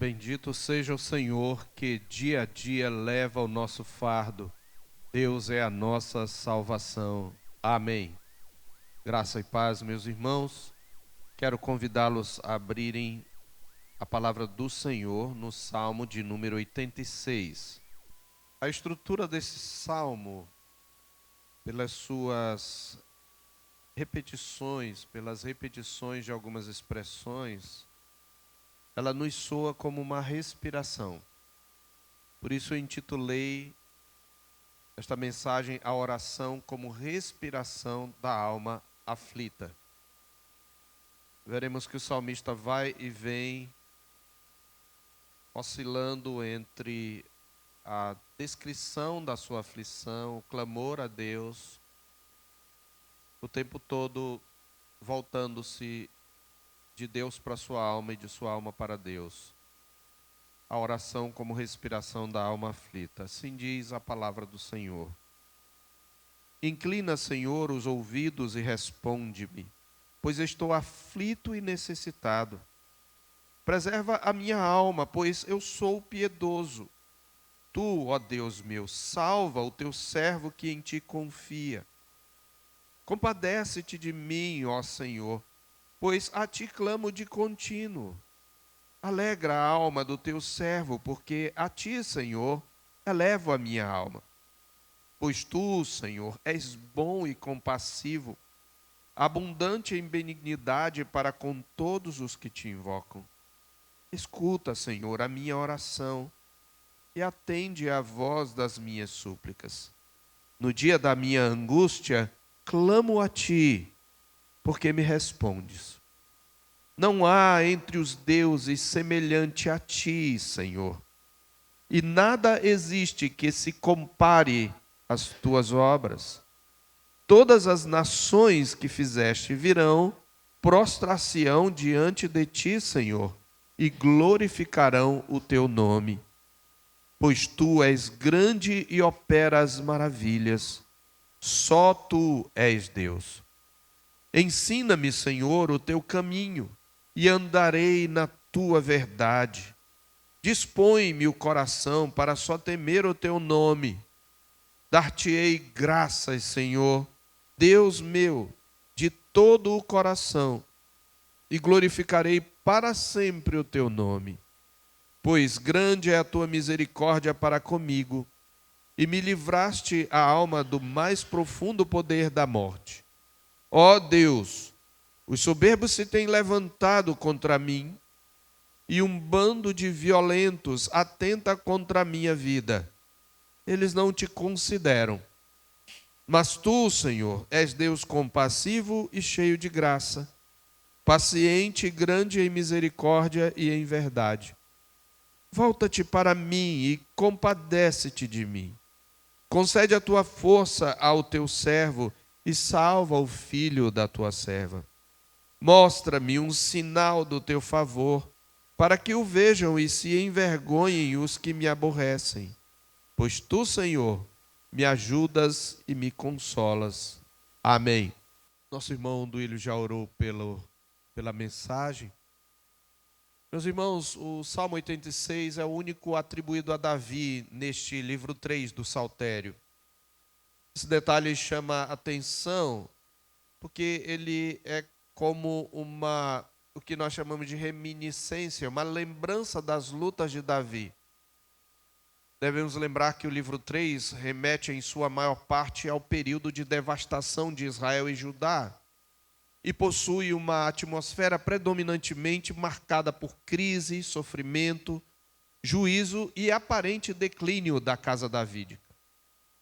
Bendito seja o Senhor que dia a dia leva o nosso fardo. Deus é a nossa salvação. Amém. Graça e paz, meus irmãos. Quero convidá-los a abrirem a palavra do Senhor no Salmo de número 86. A estrutura desse salmo, pelas suas repetições, pelas repetições de algumas expressões, ela nos soa como uma respiração. Por isso eu intitulei esta mensagem, a oração como respiração da alma aflita. Veremos que o salmista vai e vem, oscilando entre a descrição da sua aflição, o clamor a Deus, o tempo todo voltando-se de Deus para a sua alma e de sua alma para Deus. A oração como respiração da alma aflita. Assim diz a palavra do Senhor. Inclina, Senhor, os ouvidos e responde-me, pois estou aflito e necessitado. Preserva a minha alma, pois eu sou piedoso. Tu, ó Deus meu, salva o teu servo que em ti confia. Compadece-te de mim, ó Senhor, pois a ti clamo de contínuo. Alegra a alma do teu servo, porque a ti, Senhor, elevo a minha alma. Pois tu, Senhor, és bom e compassivo, abundante em benignidade para com todos os que te invocam. Escuta, Senhor, a minha oração e atende à voz das minhas súplicas. No dia da minha angústia, clamo a ti, porque me respondes. Não há entre os deuses semelhante a ti, Senhor, e nada existe que se compare às tuas obras. Todas as nações que fizeste virão, prostrar-se-ão diante de ti, Senhor, e glorificarão o teu nome. Pois tu és grande e operas maravilhas, só tu és Deus. Ensina-me, Senhor, o teu caminho, e andarei na tua verdade. Dispõe-me o coração para só temer o teu nome. Dar-te-ei graças, Senhor, Deus meu, de todo o coração, e glorificarei para sempre o teu nome. Pois grande é a tua misericórdia para comigo, e me livraste a alma do mais profundo poder da morte. Ó Deus, os soberbos se têm levantado contra mim, e um bando de violentos atenta contra a minha vida. Eles não te consideram. Mas tu, Senhor, és Deus compassivo e cheio de graça, paciente e grande em misericórdia e em verdade. Volta-te para mim e compadece-te de mim. Concede a tua força ao teu servo e salva o filho da tua serva. Mostra-me um sinal do teu favor, para que o vejam e se envergonhem os que me aborrecem. Pois tu, Senhor, me ajudas e me consolas. Amém. Nosso irmão Duílio já orou pela mensagem. Meus irmãos, o Salmo 86 é o único atribuído a Davi neste livro 3 do Saltério. Esse detalhe chama atenção porque ele é como o que nós chamamos de reminiscência, uma lembrança das lutas de Davi. Devemos lembrar que o livro 3 remete em sua maior parte ao período de devastação de Israel e Judá e possui uma atmosfera predominantemente marcada por crise, sofrimento, juízo e aparente declínio da casa davídica.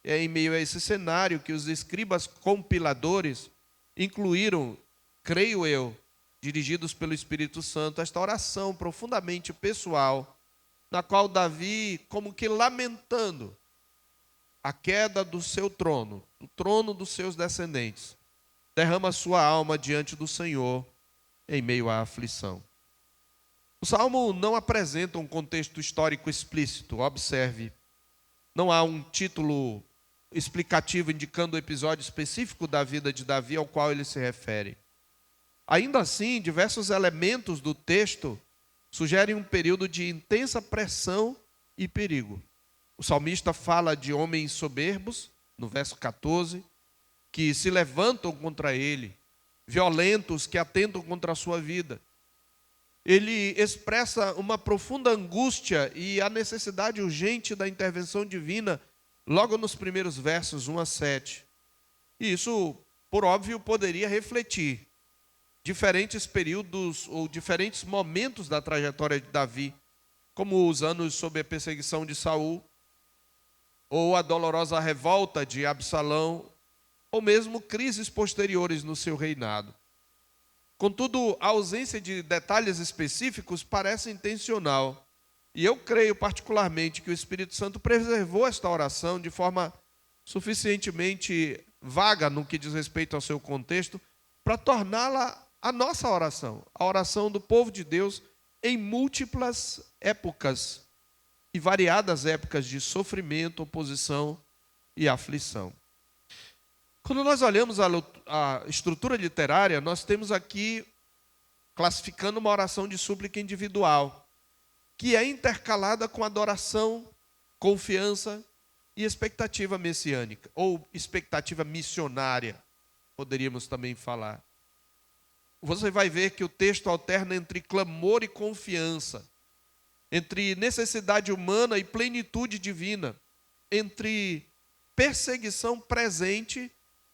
É em meio a esse cenário que os escribas compiladores incluíram, creio eu, dirigidos pelo Espírito Santo, esta oração profundamente pessoal, na qual Davi, como que lamentando a queda do seu trono, o trono dos seus descendentes, derrama sua alma diante do Senhor em meio à aflição. O Salmo não apresenta um contexto histórico explícito, observe. Não há um título explicativo indicando o episódio específico da vida de Davi ao qual ele se refere. Ainda assim, diversos elementos do texto sugerem um período de intensa pressão e perigo. O salmista fala de homens soberbos, no verso 14, que se levantam contra ele, violentos que atentam contra a sua vida. Ele expressa uma profunda angústia e a necessidade urgente da intervenção divina logo nos primeiros versos 1 a 7. E isso, por óbvio, poderia refletir diferentes períodos ou diferentes momentos da trajetória de Davi, como os anos sob a perseguição de Saul, ou a dolorosa revolta de Absalão, ou mesmo crises posteriores no seu reinado. Contudo, a ausência de detalhes específicos parece intencional. E eu creio particularmente que o Espírito Santo preservou esta oração de forma suficientemente vaga no que diz respeito ao seu contexto, para torná-la a nossa oração, a oração do povo de Deus em múltiplas épocas e variadas épocas de sofrimento, oposição e aflição. Quando nós olhamos a estrutura literária, nós temos aqui classificando uma oração de súplica individual, que é intercalada com adoração, confiança e expectativa messiânica, ou expectativa missionária, poderíamos também falar. Você vai ver que o texto alterna entre clamor e confiança, entre necessidade humana e plenitude divina, entre perseguição presente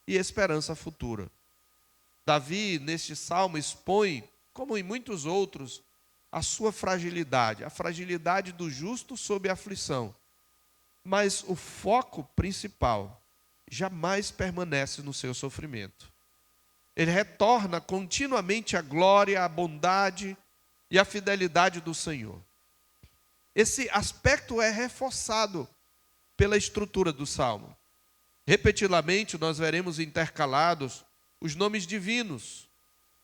e esperança futura. Davi, neste salmo, expõe, como em muitos outros, a sua fragilidade, a fragilidade do justo sob a aflição. Mas o foco principal jamais permanece no seu sofrimento. Ele retorna continuamente à glória, à bondade e à fidelidade do Senhor. Esse aspecto é reforçado pela estrutura do salmo. Repetidamente, nós veremos intercalados os nomes divinos,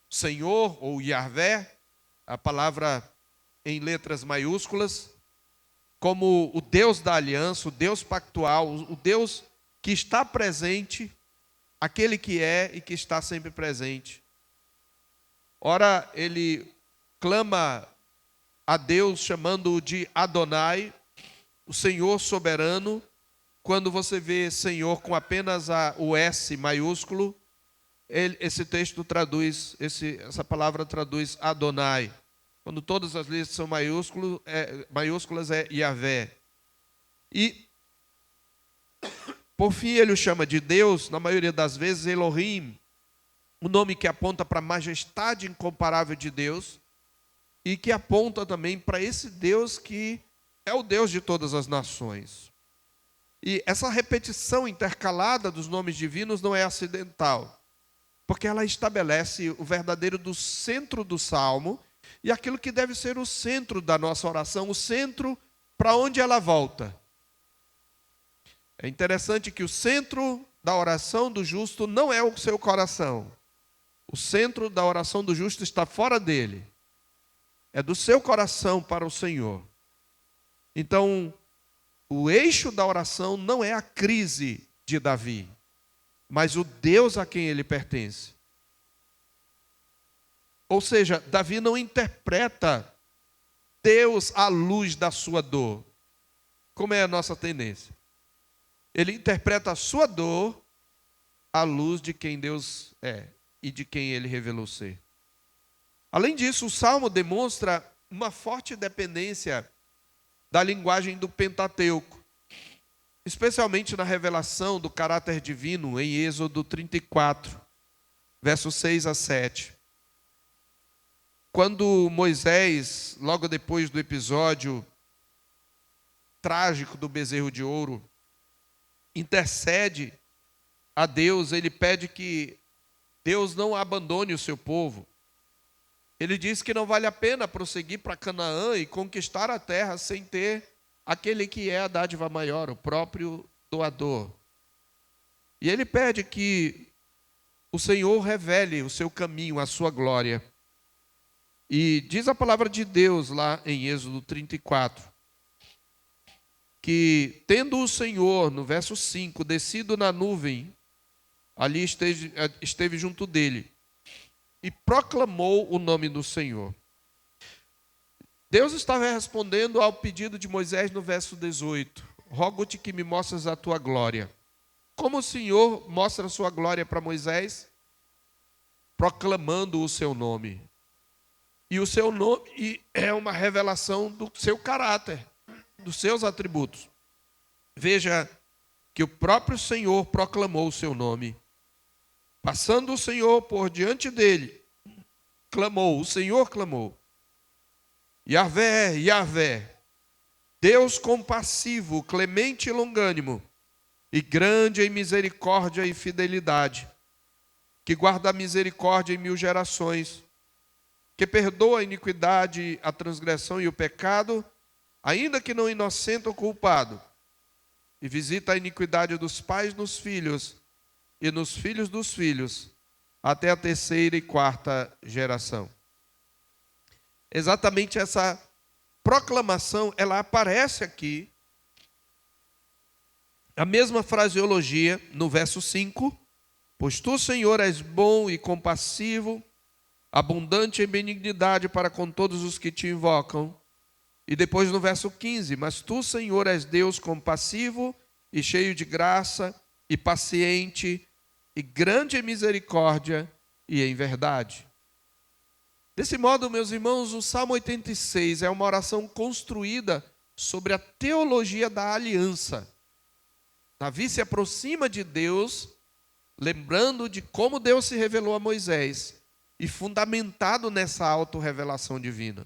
Senhor ou Yahvé, a palavra em letras maiúsculas, como o Deus da aliança, o Deus pactual, o Deus que está presente, aquele que é e que está sempre presente. Ora, ele clama a Deus chamando-o de Adonai, o Senhor soberano. Quando você vê Senhor com apenas o S maiúsculo, esse texto traduz, essa palavra traduz Adonai. Quando todas as letras são maiúsculas é Yahvé. E, por fim, ele o chama de Deus, na maioria das vezes Elohim, um nome que aponta para a majestade incomparável de Deus e que aponta também para esse Deus que é o Deus de todas as nações. E essa repetição intercalada dos nomes divinos não é acidental, porque ela estabelece o verdadeiro do centro do salmo e aquilo que deve ser o centro da nossa oração, o centro para onde ela volta. É interessante que o centro da oração do justo não é o seu coração. O centro da oração do justo está fora dele. É do seu coração para o Senhor. Então, o eixo da oração não é a crise de Davi, mas o Deus a quem ele pertence. Ou seja, Davi não interpreta Deus à luz da sua dor, como é a nossa tendência. Ele interpreta a sua dor à luz de quem Deus é e de quem ele revelou ser. Além disso, o Salmo demonstra uma forte dependência da linguagem do Pentateuco, especialmente na revelação do caráter divino em Êxodo 34, versos 6 a 7. Quando Moisés, logo depois do episódio trágico do bezerro de ouro, intercede a Deus, ele pede que Deus não abandone o seu povo. Ele diz que não vale a pena prosseguir para Canaã e conquistar a terra sem ter aquele que é a dádiva maior, o próprio doador. E ele pede que o Senhor revele o seu caminho, a sua glória. E diz a palavra de Deus lá em Êxodo 34, que tendo o Senhor, no verso 5, descido na nuvem, ali esteve junto dele, e proclamou o nome do Senhor. Deus estava respondendo ao pedido de Moisés no verso 18. Rogo-te que me mostres a tua glória. Como o Senhor mostra a sua glória para Moisés? Proclamando o seu nome. E o seu nome é uma revelação do seu caráter, dos seus atributos. Veja que o próprio Senhor proclamou o seu nome. Passando o Senhor por diante dele, clamou, o Senhor clamou. Yahvé, Yahvé, Deus compassivo, clemente e longânimo, e grande em misericórdia e fidelidade, que guarda a misericórdia em 1000 gerações, que perdoa a iniquidade, a transgressão e o pecado, ainda que não inocente ou culpado, e visita a iniquidade dos pais nos filhos e nos filhos dos filhos, até a 3ª e 4ª geração. Exatamente essa proclamação, ela aparece aqui, a mesma fraseologia no verso 5, pois tu, Senhor, és bom e compassivo, abundante em benignidade para com todos os que te invocam. E depois no verso 15, mas tu, Senhor, és Deus compassivo e cheio de graça e paciente e grande em misericórdia e em verdade. Desse modo, meus irmãos, o Salmo 86 é uma oração construída sobre a teologia da aliança. Davi se aproxima de Deus, lembrando de como Deus se revelou a Moisés e fundamentado nessa autorrevelação divina.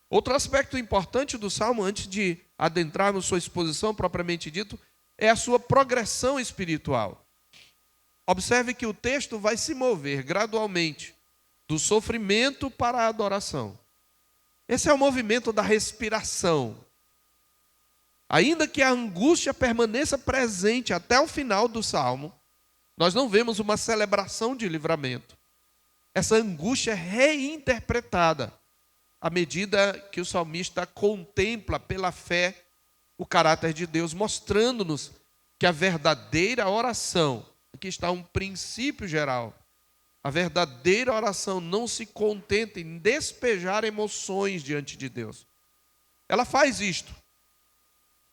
Outro aspecto importante do Salmo, antes de adentrarmos sua exposição propriamente dito, é a sua progressão espiritual. Observe que o texto vai se mover gradualmente do sofrimento para a adoração. Esse é o movimento da respiração. Ainda que a angústia permaneça presente até o final do Salmo, nós não vemos uma celebração de livramento. Essa angústia é reinterpretada à medida que o salmista contempla pela fé o caráter de Deus, mostrando-nos que a verdadeira oração, aqui está um princípio geral, a verdadeira oração não se contenta em despejar emoções diante de Deus. Ela faz isto,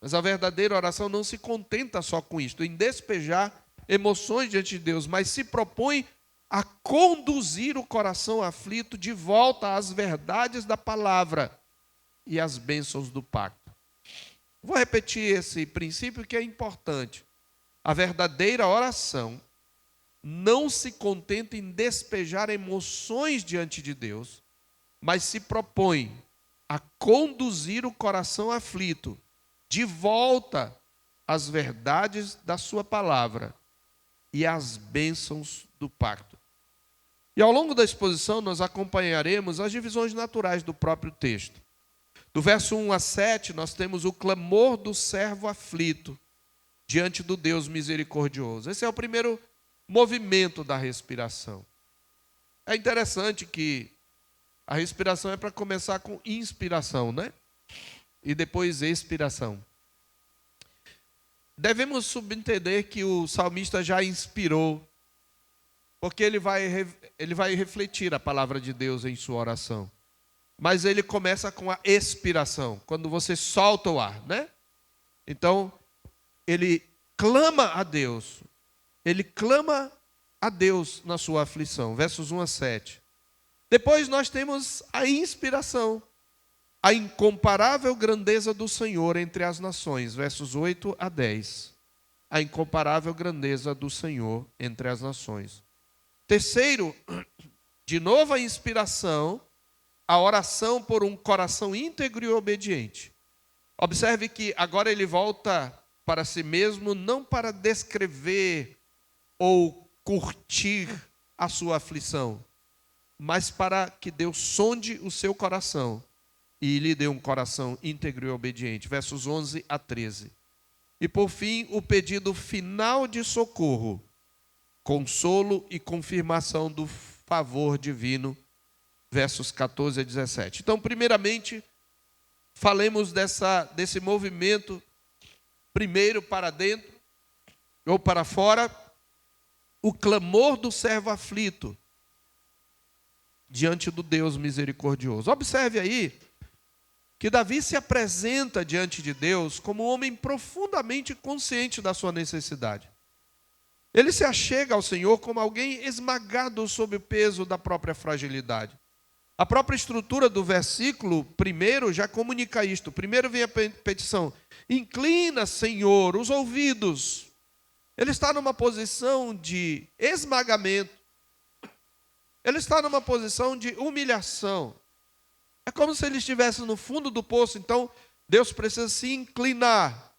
mas a verdadeira oração não se contenta só com isto, em despejar emoções diante de Deus, mas se propõe a conduzir o coração aflito de volta às verdades da palavra e às bênçãos do pacto. Vou repetir esse princípio que é importante. A verdadeira oração não se contenta em despejar emoções diante de Deus, mas se propõe a conduzir o coração aflito de volta às verdades da sua palavra e às bênçãos do pacto. E ao longo da exposição nós acompanharemos as divisões naturais do próprio texto. Do verso 1 a 7 nós temos o clamor do servo aflito diante do Deus misericordioso. Esse é o primeiro movimento da respiração. É interessante que a respiração é para começar com inspiração, né? E depois expiração. Devemos subentender que o salmista já inspirou, porque ele vai refletir a palavra de Deus em sua oração. Mas ele começa com a expiração, quando você solta o ar, né? Então, ele clama a Deus. Ele clama a Deus na sua aflição. Versos 1 a 7. Depois nós temos a inspiração. A incomparável grandeza do Senhor entre as nações. Versos 8 a 10. A incomparável grandeza do Senhor entre as nações. Terceiro, de novo a inspiração, a oração por um coração íntegro e obediente. Observe que agora ele volta para si mesmo, não para descrever ou curtir a sua aflição, mas para que Deus sonde o seu coração e lhe dê um coração íntegro e obediente. Versos 11 a 13. E por fim, o pedido final de socorro, consolo e confirmação do favor divino. Versos 14 a 17. Então, primeiramente, falemos desse movimento, primeiro para dentro ou para fora, o clamor do servo aflito diante do Deus misericordioso. Observe aí que Davi se apresenta diante de Deus como um homem profundamente consciente da sua necessidade. Ele se achega ao Senhor como alguém esmagado sob o peso da própria fragilidade. A própria estrutura do versículo primeiro já comunica isto. Primeiro vem a petição: inclina, Senhor, os ouvidos. Ele está numa posição de esmagamento. Ele está numa posição de humilhação. É como se ele estivesse no fundo do poço. Então, Deus precisa se inclinar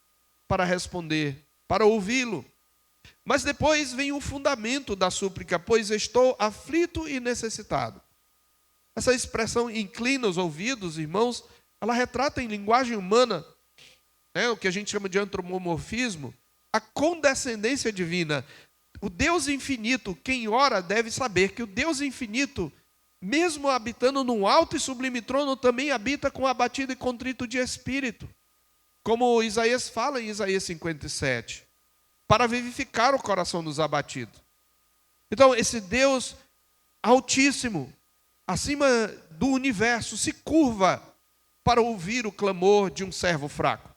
para responder, para ouvi-lo. Mas depois vem o fundamento da súplica: pois estou aflito e necessitado. Essa expressão inclina os ouvidos, irmãos, ela retrata em linguagem humana, o que a gente chama de antropomorfismo, a condescendência divina. O Deus infinito, quem ora deve saber que o Deus infinito, mesmo habitando num alto e sublime trono, também habita com abatido e contrito de espírito. Como Isaías fala em Isaías 57, para vivificar o coração dos abatidos. Então, esse Deus altíssimo, acima do universo, se curva para ouvir o clamor de um servo fraco.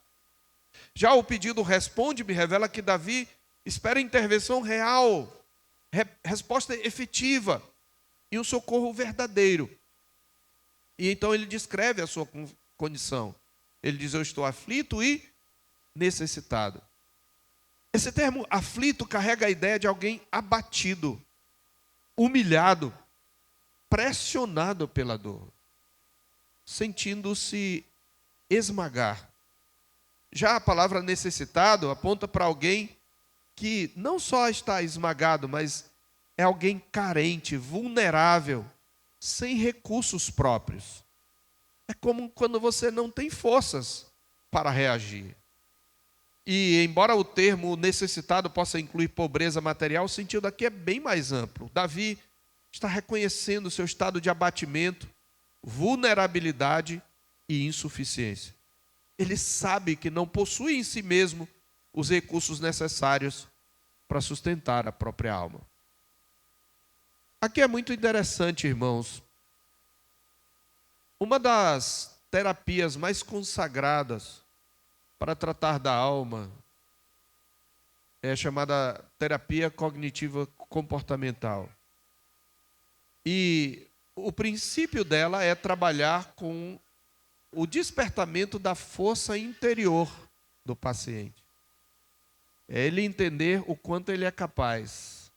Já o pedido responde-me revela que Davi espera intervenção real, resposta efetiva e um socorro verdadeiro. E então ele descreve a sua condição. Ele diz: eu estou aflito e necessitado. Esse termo aflito carrega a ideia de alguém abatido, humilhado, pressionado pela dor, sentindo-se esmagar. Já a palavra necessitado aponta para alguém que não só está esmagado, mas é alguém carente, vulnerável, sem recursos próprios. É como quando você não tem forças para reagir. E embora o termo necessitado possa incluir pobreza material, o sentido aqui é bem mais amplo. Davi está reconhecendo o seu estado de abatimento, vulnerabilidade e insuficiência. Ele sabe que não possui em si mesmo os recursos necessários para sustentar a própria alma. Aqui é muito interessante, irmãos. Uma das terapias mais consagradas para tratar da alma é a chamada terapia cognitiva comportamental. E o princípio dela é trabalhar com o despertamento da força interior do paciente. É ele entender o quanto ele é capaz.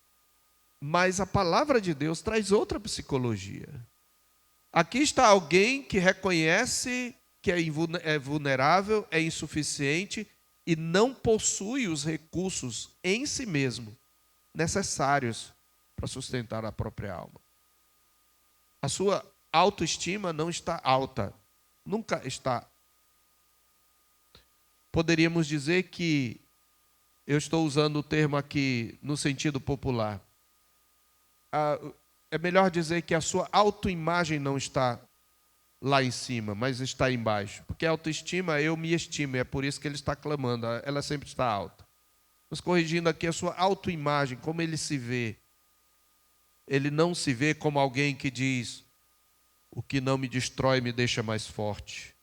Mas a palavra de Deus traz outra psicologia. Aqui está alguém que reconhece que é vulnerável, é insuficiente e não possui os recursos em si mesmo necessários para sustentar a própria alma. A sua autoestima não está alta, nunca está. Poderíamos dizer que, eu estou usando o termo aqui no sentido popular, é melhor dizer que a sua autoimagem não está lá em cima, mas está embaixo. Porque a autoestima, eu me estimo, é por isso que ele está clamando, ela sempre está alta. Nos corrigindo aqui a sua autoimagem, como ele se vê. Ele não se vê como alguém que diz: o que não me destrói me deixa mais forte.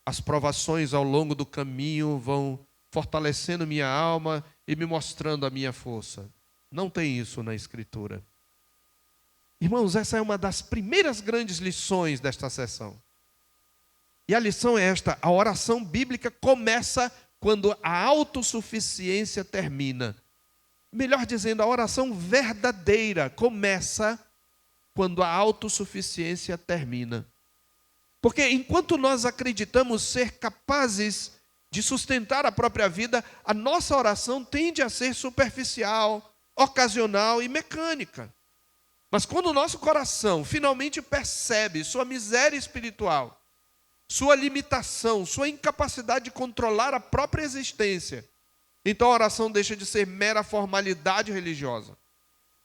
As provações ao longo do caminho vão fortalecendo minha alma e me mostrando a minha força. Não tem isso na Escritura. Irmãos, essa é uma das primeiras grandes lições desta sessão. E a lição é esta: a oração bíblica começa quando a autossuficiência termina. Melhor dizendo, a oração verdadeira começa quando a autossuficiência termina. Porque enquanto nós acreditamos ser capazes de sustentar a própria vida, a nossa oração tende a ser superficial, ocasional e mecânica. Mas quando o nosso coração finalmente percebe sua miséria espiritual, sua limitação, sua incapacidade de controlar a própria existência, então a oração deixa de ser mera formalidade religiosa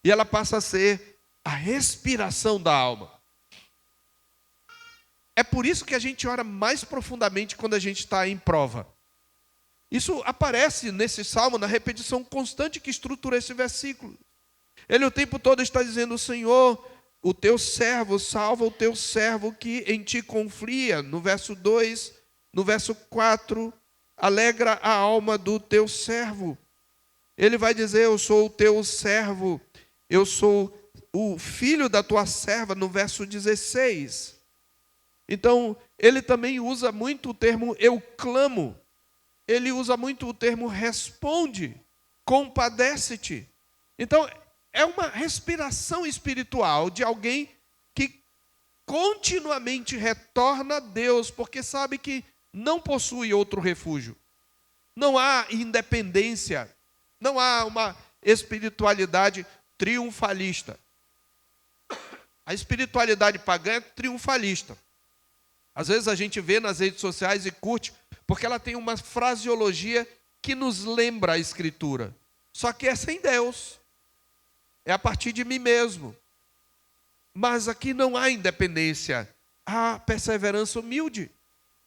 e ela passa a ser a respiração da alma. É por isso que a gente ora mais profundamente quando a gente está em prova. Isso aparece nesse salmo, na repetição constante que estrutura esse versículo. Ele o tempo todo está dizendo: Senhor, o teu servo, salva o teu servo que em ti confia. No verso 2, no verso 4, alegra a alma do teu servo. Ele vai dizer, eu sou o teu servo, eu sou o filho da tua serva, no verso 16. Então, ele também usa muito o termo eu clamo. Ele usa muito o termo responde, compadece-te. Então, é uma respiração espiritual de alguém que continuamente retorna a Deus, porque sabe que não possui outro refúgio. Não há independência, não há uma espiritualidade triunfalista. A espiritualidade pagã é triunfalista. Às vezes a gente vê nas redes sociais e curte, porque ela tem uma fraseologia que nos lembra a Escritura. Só que é sem Deus. É a partir de mim mesmo. Mas aqui não há independência, há perseverança humilde.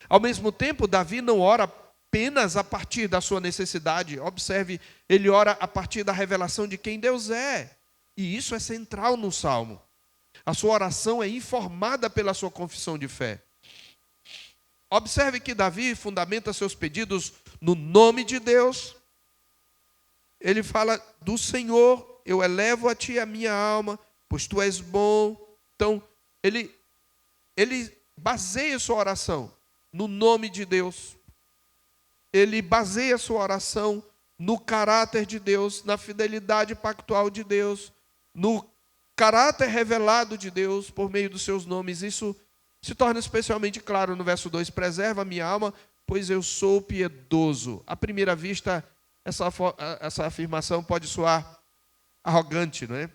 Ao mesmo tempo, Davi não ora apenas a partir da sua necessidade. Observe, ele ora a partir da revelação de quem Deus é. E isso é central no Salmo. A sua oração é informada pela sua confissão de fé. Observe que Davi fundamenta seus pedidos no nome de Deus. Ele fala do Senhor, eu elevo a ti a minha alma, pois tu és bom. Então, ele baseia sua oração no nome de Deus. Ele baseia sua oração no caráter de Deus, na fidelidade pactual de Deus, no caráter revelado de Deus por meio dos seus nomes. Isso se torna especialmente claro no verso 2, preserva a minha alma, pois eu sou piedoso. À primeira vista, essa afirmação pode soar arrogante, não é?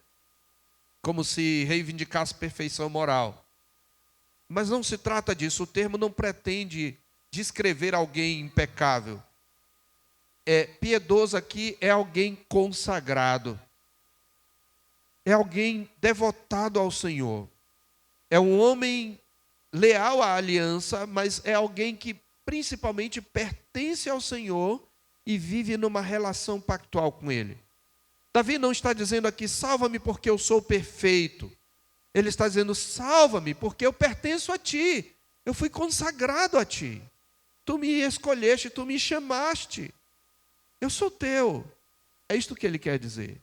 Como se reivindicasse perfeição moral. Mas não se trata disso, o termo não pretende descrever alguém impecável. Piedoso aqui é alguém consagrado. É alguém devotado ao Senhor. É um homem leal à aliança, mas é alguém que principalmente pertence ao Senhor e vive numa relação pactual com Ele. Davi não está dizendo aqui, salva-me porque eu sou perfeito. Ele está dizendo, salva-me porque eu pertenço a Ti. Eu fui consagrado a Ti. Tu me escolheste, Tu me chamaste. Eu sou Teu. É isto que ele quer dizer.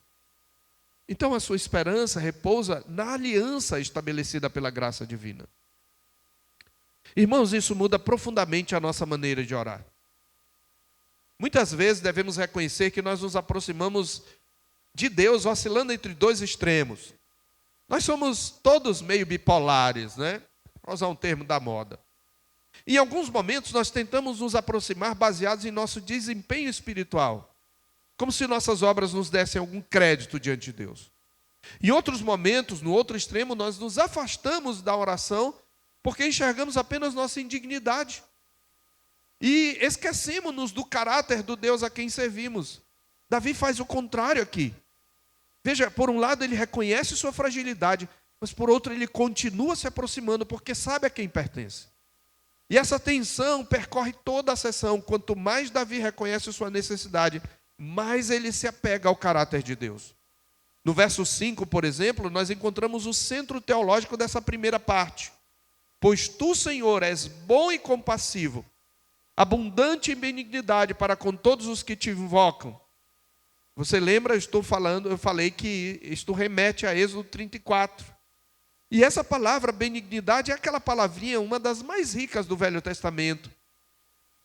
Então a sua esperança repousa na aliança estabelecida pela graça divina. Irmãos, isso muda profundamente a nossa maneira de orar. Muitas vezes devemos reconhecer que nós nos aproximamos de Deus oscilando entre dois extremos. Nós somos todos meio bipolares, né? Para usar um termo da moda. Em alguns momentos nós tentamos nos aproximar baseados em nosso desempenho espiritual, como se nossas obras nos dessem algum crédito diante de Deus. Em outros momentos, no outro extremo, nós nos afastamos da oração porque enxergamos apenas nossa indignidade. E esquecemos-nos do caráter do Deus a quem servimos. Davi faz o contrário aqui. Veja, por um lado ele reconhece sua fragilidade, mas por outro ele continua se aproximando porque sabe a quem pertence. E essa tensão percorre toda a sessão. Quanto mais Davi reconhece sua necessidade, mais ele se apega ao caráter de Deus. No verso 5, por exemplo, nós encontramos o centro teológico dessa primeira parte. Pois tu, Senhor, és bom e compassivo, abundante em benignidade para com todos os que te invocam. Você lembra, eu falei que isto remete a Êxodo 34. E essa palavra benignidade é aquela palavrinha, uma das mais ricas do Velho Testamento.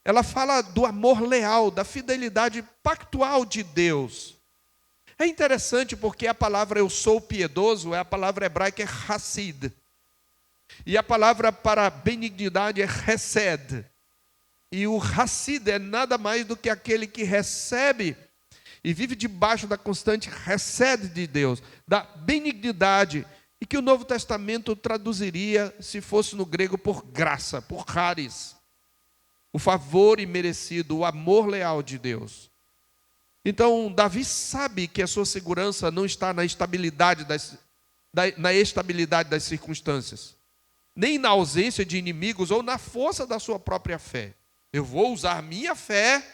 Ela fala do amor leal, da fidelidade pactual de Deus. É interessante porque a palavra eu sou piedoso é a palavra hebraica hassid. E a palavra para benignidade é hesed. E o hassid é nada mais do que aquele que recebe e vive debaixo da constante hesed de Deus, da benignidade, e que o Novo Testamento traduziria, se fosse no grego, por graça, por charis. O favor imerecido, o amor leal de Deus. Então, Davi sabe que a sua segurança não está na estabilidade das circunstâncias, nem na ausência de inimigos ou na força da sua própria fé. Eu vou usar minha fé,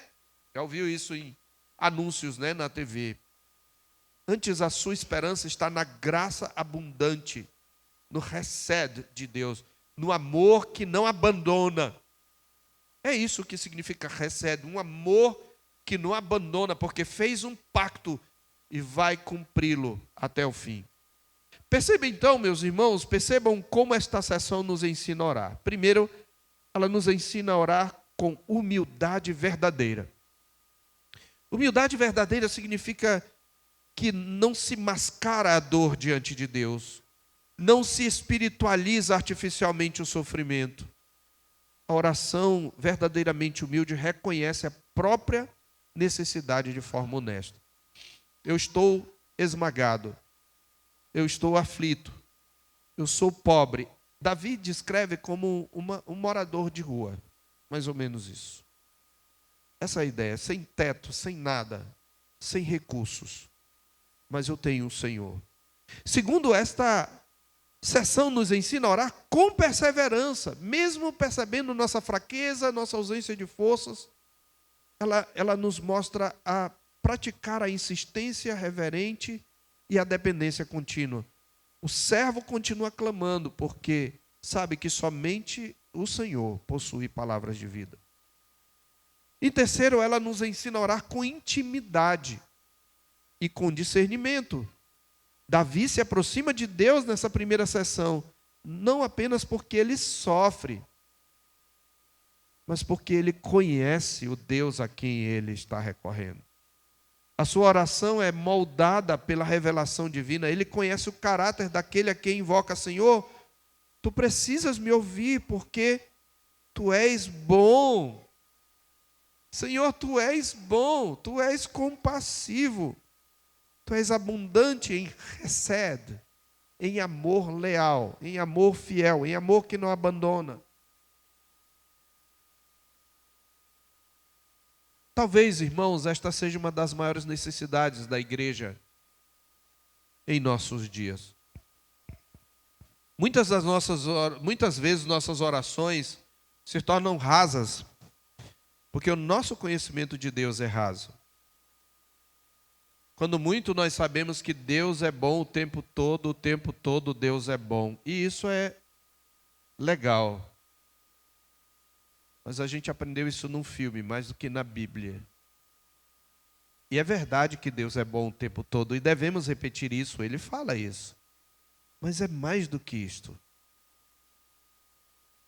já ouviu isso em anúncios, né, na TV. Antes, a sua esperança está na graça abundante no hesed de Deus, no amor que não abandona. É isso que significa hesed, um amor que não abandona, porque fez um pacto e vai cumpri-lo até o fim. Percebam então, meus irmãos, percebam como esta sessão nos ensina a orar. Primeiro, ela nos ensina a orar com humildade verdadeira. Humildade verdadeira significa que não se mascara a dor diante de Deus, não se espiritualiza artificialmente o sofrimento. A oração verdadeiramente humilde reconhece a própria necessidade de forma honesta. Eu estou esmagado, eu estou aflito, eu sou pobre. Davi descreve como um morador de rua, mais ou menos isso. Essa é a ideia, sem teto, sem nada, sem recursos, mas eu tenho o Senhor. Segundo, esta sessão nos ensina a orar com perseverança, mesmo percebendo nossa fraqueza, nossa ausência de forças, ela nos mostra a praticar a insistência reverente e a dependência contínua. O servo continua clamando, porque sabe que somente o Senhor possui palavras de vida. E terceiro, ela nos ensina a orar com intimidade e com discernimento. Davi se aproxima de Deus nessa primeira sessão, não apenas porque ele sofre, mas porque ele conhece o Deus a quem ele está recorrendo. A sua oração é moldada pela revelação divina. Ele conhece o caráter daquele a quem invoca: Senhor, tu precisas me ouvir porque tu és bom. Senhor, tu és bom, tu és compassivo, tu és abundante em hesed, em amor leal, em amor fiel, em amor que não abandona. Talvez, irmãos, esta seja uma das maiores necessidades da igreja em nossos dias. Muitas vezes nossas orações se tornam rasas, porque o nosso conhecimento de Deus é raso. Quando muito nós sabemos que Deus é bom o tempo todo Deus é bom. E isso é legal. Mas a gente aprendeu isso num filme, mais do que na Bíblia. E é verdade que Deus é bom o tempo todo, e devemos repetir isso, ele fala isso. Mas é mais do que isto.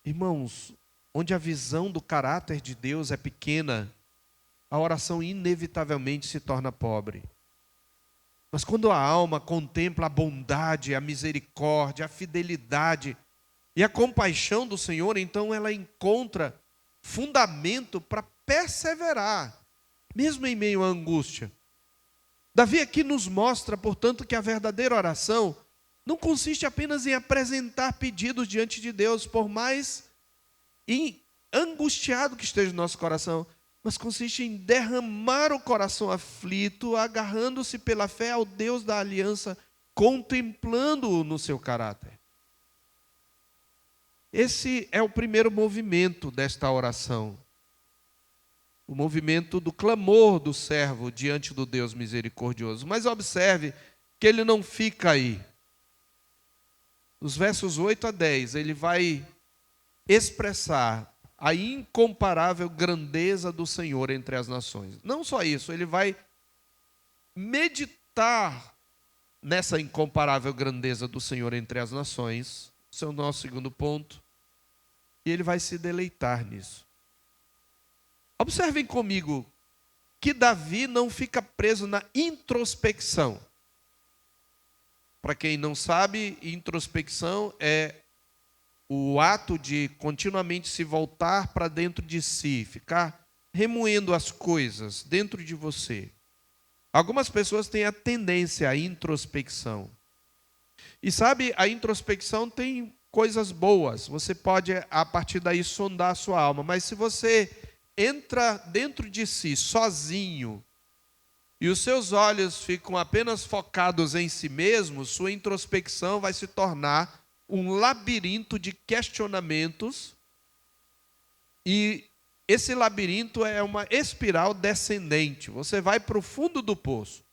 Irmãos, onde a visão do caráter de Deus é pequena, a oração inevitavelmente se torna pobre. Mas quando a alma contempla a bondade, a misericórdia, a fidelidade e a compaixão do Senhor, então ela encontra fundamento para perseverar, mesmo em meio à angústia. Davi aqui nos mostra, portanto, que a verdadeira oração não consiste apenas em apresentar pedidos diante de Deus, por mais angustiado que esteja o nosso coração, mas consiste em derramar o coração aflito, agarrando-se pela fé ao Deus da aliança, contemplando-o no seu caráter. Esse é o primeiro movimento desta oração. O movimento do clamor do servo diante do Deus misericordioso. Mas observe que ele não fica aí. Nos versos 8 a 10, ele vai expressar a incomparável grandeza do Senhor entre as nações. Não só isso, ele vai meditar nessa incomparável grandeza do Senhor entre as nações. Esse é o nosso segundo ponto. E ele vai se deleitar nisso. Observem comigo que Davi não fica preso na introspecção. Para quem não sabe, introspecção é o ato de continuamente se voltar para dentro de si, ficar remoendo as coisas dentro de você. Algumas pessoas têm a tendência à introspecção. E sabe, a introspecção tem coisas boas. Você pode, a partir daí, sondar a sua alma. Mas se você entra dentro de si, sozinho, e os seus olhos ficam apenas focados em si mesmo, sua introspecção vai se tornar um labirinto de questionamentos. E esse labirinto é uma espiral descendente. Você vai para o fundo do poço.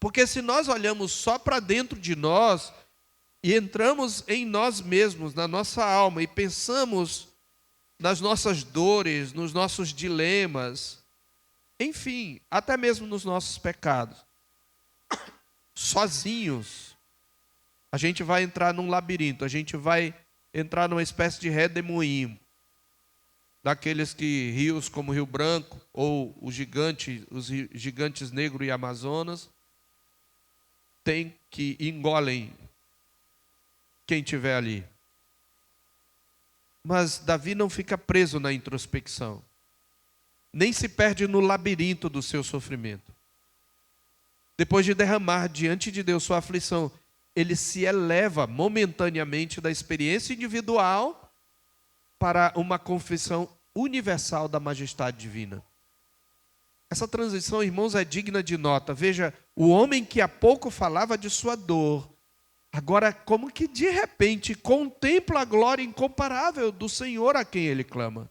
Porque se nós olhamos só para dentro de nós e entramos em nós mesmos, na nossa alma, e pensamos nas nossas dores, nos nossos dilemas, enfim, até mesmo nos nossos pecados, sozinhos, a gente vai entrar num labirinto, a gente vai entrar numa espécie de redemoinho, daqueles que rios como Rio Branco, ou os gigantes Negro e Amazonas, tem que engolem quem estiver ali. Mas Davi não fica preso na introspecção, nem se perde no labirinto do seu sofrimento. Depois de derramar diante de Deus sua aflição, ele se eleva momentaneamente da experiência individual para uma confissão universal da majestade divina. Essa transição, irmãos, é digna de nota. Veja, o homem que há pouco falava de sua dor, agora como que de repente contempla a glória incomparável do Senhor a quem ele clama.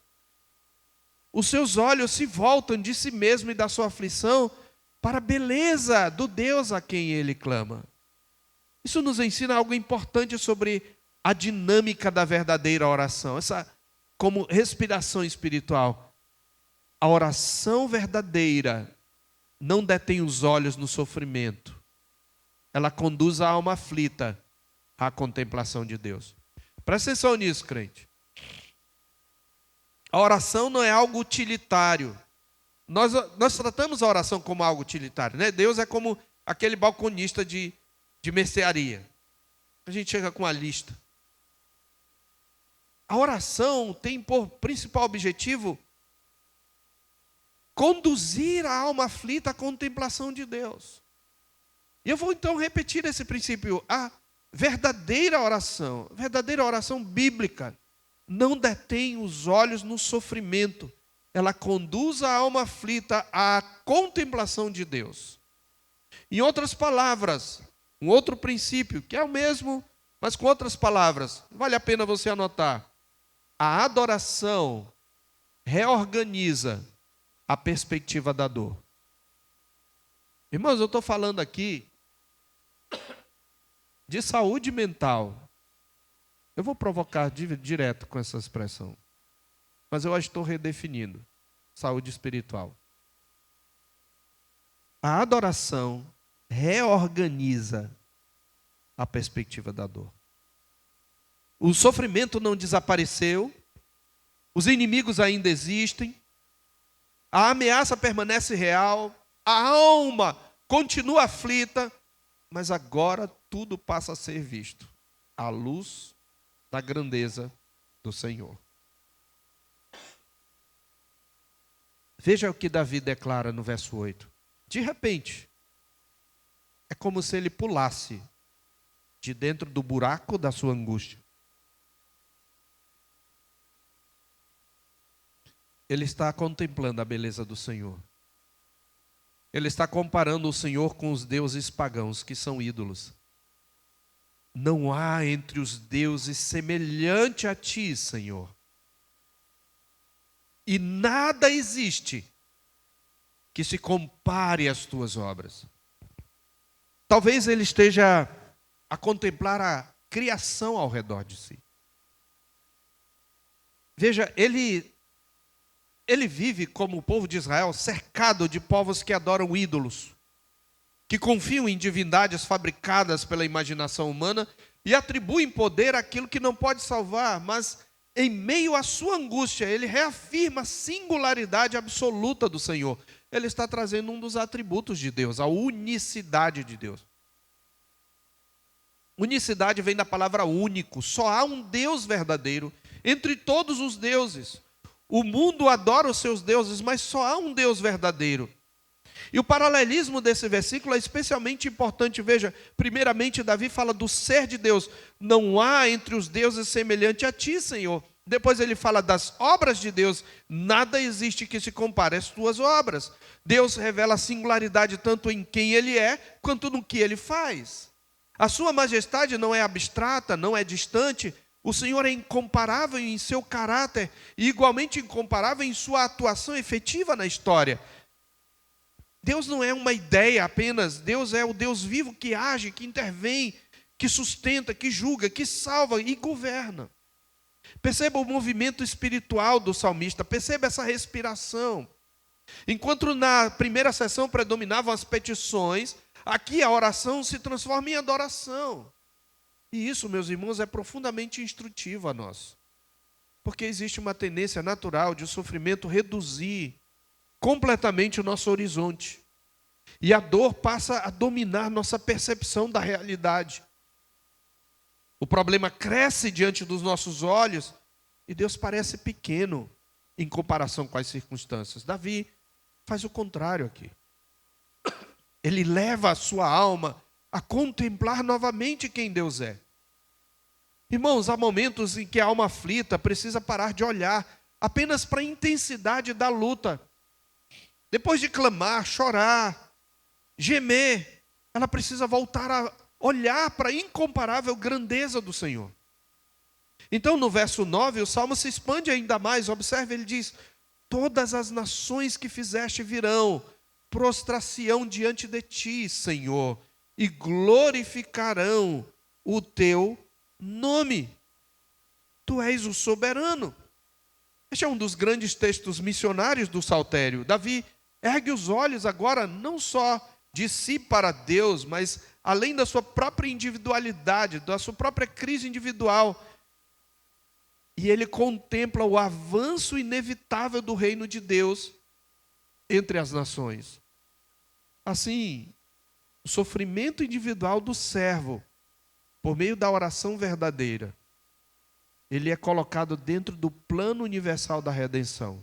Os seus olhos se voltam de si mesmo e da sua aflição para a beleza do Deus a quem ele clama. Isso nos ensina algo importante sobre a dinâmica da verdadeira oração, essa como respiração espiritual. A oração verdadeira não detém os olhos no sofrimento. Ela conduz a alma aflita à contemplação de Deus. Presta atenção nisso, crente. A oração não é algo utilitário. Nós tratamos a oração como algo utilitário, né? Deus é como aquele balconista de mercearia. A gente chega com a lista. A oração tem por principal objetivo conduzir a alma aflita à contemplação de Deus. E eu vou então repetir esse princípio. A verdadeira oração bíblica, não detém os olhos no sofrimento. Ela conduz a alma aflita à contemplação de Deus. Em outras palavras, um outro princípio, que é o mesmo, mas com outras palavras, vale a pena você anotar. A adoração reorganiza a perspectiva da dor. Irmãos, eu estou falando aqui de saúde mental. Eu vou provocar direto com essa expressão, mas eu a estou redefinindo. Saúde espiritual. A adoração reorganiza a perspectiva da dor. O sofrimento não desapareceu, os inimigos ainda existem, a ameaça permanece real, a alma continua aflita, mas agora tudo passa a ser visto à luz da grandeza do Senhor. Veja o que Davi declara no verso 8. De repente, é como se ele pulasse de dentro do buraco da sua angústia. Ele está contemplando a beleza do Senhor. Ele está comparando o Senhor com os deuses pagãos, que são ídolos. Não há entre os deuses semelhante a ti, Senhor. E nada existe que se compare às tuas obras. Talvez ele esteja a contemplar a criação ao redor de si. Veja, ele vive como o povo de Israel, cercado de povos que adoram ídolos, que confiam em divindades fabricadas pela imaginação humana e atribuem poder àquilo que não pode salvar, mas em meio à sua angústia, ele reafirma a singularidade absoluta do Senhor. Ele está trazendo um dos atributos de Deus, a unicidade de Deus. Unicidade vem da palavra único. Só há um Deus verdadeiro entre todos os deuses. O mundo adora os seus deuses, mas só há um Deus verdadeiro. E o paralelismo desse versículo é especialmente importante. Veja, primeiramente Davi fala do ser de Deus. Não há entre os deuses semelhante a ti, Senhor. Depois ele fala das obras de Deus. Nada existe que se compare às tuas obras. Deus revela a singularidade tanto em quem ele é, quanto no que ele faz. A sua majestade não é abstrata, não é distante. O Senhor é incomparável em seu caráter e igualmente incomparável em sua atuação efetiva na história. Deus não é uma ideia apenas, Deus é o Deus vivo que age, que intervém, que sustenta, que julga, que salva e governa. Perceba o movimento espiritual do salmista, perceba essa respiração. Enquanto na primeira sessão predominavam as petições, aqui a oração se transforma em adoração. E isso, meus irmãos, é profundamente instrutivo a nós. Porque existe uma tendência natural de o sofrimento reduzir completamente o nosso horizonte. E a dor passa a dominar nossa percepção da realidade. O problema cresce diante dos nossos olhos e Deus parece pequeno em comparação com as circunstâncias. Davi faz o contrário aqui. Ele leva a sua alma a contemplar novamente quem Deus é. Irmãos, há momentos em que a alma aflita precisa parar de olhar apenas para a intensidade da luta. Depois de clamar, chorar, gemer, ela precisa voltar a olhar para a incomparável grandeza do Senhor. Então, no verso 9, o Salmo se expande ainda mais. Observe, ele diz: todas as nações que fizeste virão, prostrar-se-ão diante de ti, Senhor, e glorificarão o teu nome. Tu és o soberano. Este é um dos grandes textos missionários do Saltério. Davi ergue os olhos agora não só de si para Deus, mas além da sua própria individualidade, da sua própria crise individual. E ele contempla o avanço inevitável do reino de Deus entre as nações. Assim, o sofrimento individual do servo, por meio da oração verdadeira, ele é colocado dentro do plano universal da redenção.